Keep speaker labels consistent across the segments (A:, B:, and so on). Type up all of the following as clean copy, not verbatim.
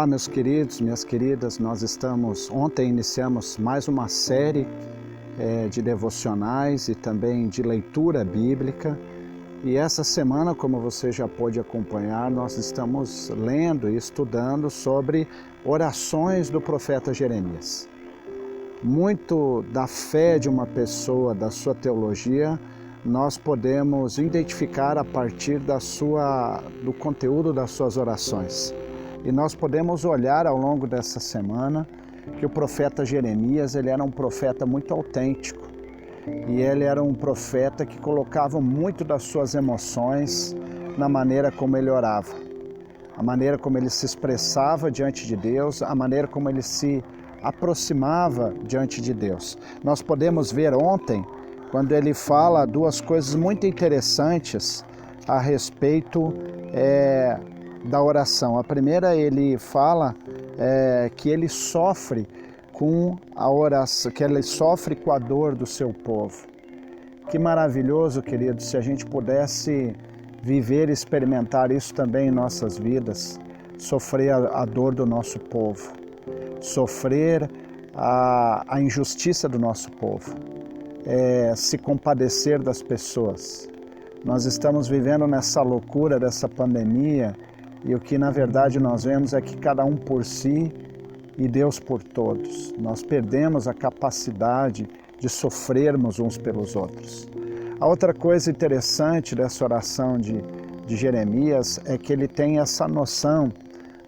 A: Olá, meus queridos, minhas queridas, ontem iniciamos mais uma série de devocionais e também de leitura bíblica. E essa semana, como você já pôde acompanhar, nós estamos lendo e estudando sobre orações do profeta Jeremias. Muito da fé de uma pessoa, da sua teologia, nós podemos identificar a partir do conteúdo das suas orações. E nós podemos olhar ao longo dessa semana que o profeta Jeremias, ele era um profeta muito autêntico. E ele era um profeta que colocava muito das suas emoções na maneira como ele orava. A maneira como ele se expressava diante de Deus, a maneira como ele se aproximava diante de Deus. Nós podemos ver ontem, quando ele fala duas coisas muito interessantes a respeito da oração. A primeira, ele fala que ele sofre com a oração, que ele sofre com a dor do seu povo. Que maravilhoso, querido, se a gente pudesse viver e experimentar isso também em nossas vidas, sofrer a dor do nosso povo, sofrer a injustiça do nosso povo, se compadecer das pessoas. Nós estamos vivendo nessa loucura dessa pandemia e o que na verdade nós vemos é que cada um por si e Deus por todos. Nós perdemos a capacidade de sofrermos uns pelos outros. A outra coisa interessante dessa oração de Jeremias é que ele tem essa noção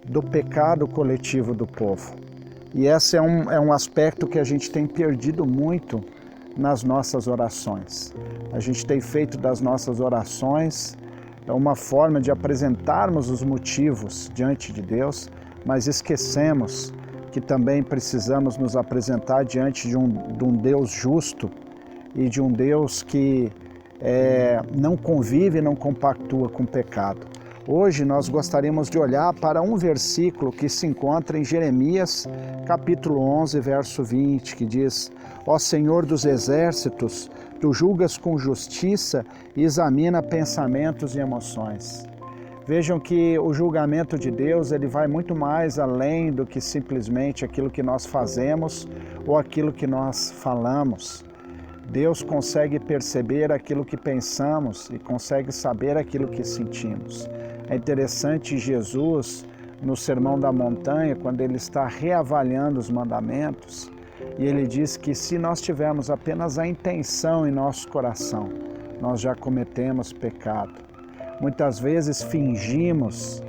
A: do pecado coletivo do povo. E esse é um aspecto que a gente tem perdido muito nas nossas orações. A gente tem feito das nossas orações uma forma de apresentarmos os motivos diante de Deus, mas esquecemos que também precisamos nos apresentar diante de um Deus justo e de um Deus que não convive e não compactua com o pecado. Hoje nós gostaríamos de olhar para um versículo que se encontra em Jeremias, capítulo 11, verso 20, que diz: Ó Senhor dos exércitos, tu julgas com justiça e examina pensamentos e emoções. Vejam que o julgamento de Deus, ele vai muito mais além do que simplesmente aquilo que nós fazemos ou aquilo que nós falamos. Deus consegue perceber aquilo que pensamos e consegue saber aquilo que sentimos. É interessante Jesus, no Sermão da Montanha, quando ele está reavaliando os mandamentos, e ele diz que se nós tivermos apenas a intenção em nosso coração, nós já cometemos pecado. Muitas vezes fingimos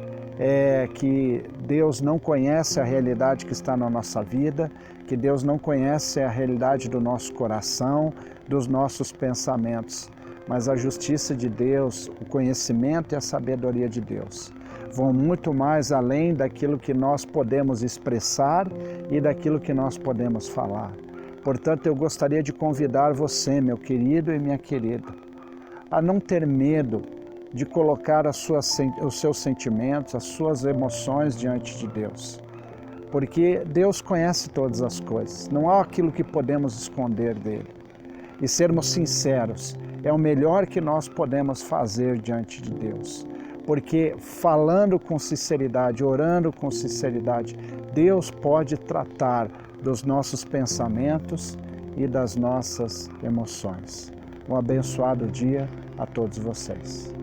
A: que Deus não conhece a realidade que está na nossa vida, que Deus não conhece a realidade do nosso coração, dos nossos pensamentos. Mas a justiça de Deus, o conhecimento e a sabedoria de Deus vão muito mais além daquilo que nós podemos expressar e daquilo que nós podemos falar. Portanto, eu gostaria de convidar você, meu querido e minha querida, a não ter medo de colocar os seus sentimentos, as suas emoções diante de Deus. Porque Deus conhece todas as coisas, não há aquilo que podemos esconder dele. E sermos sinceros é o melhor que nós podemos fazer diante de Deus. Porque falando com sinceridade, orando com sinceridade, Deus pode tratar dos nossos pensamentos e das nossas emoções. Um abençoado dia a todos vocês.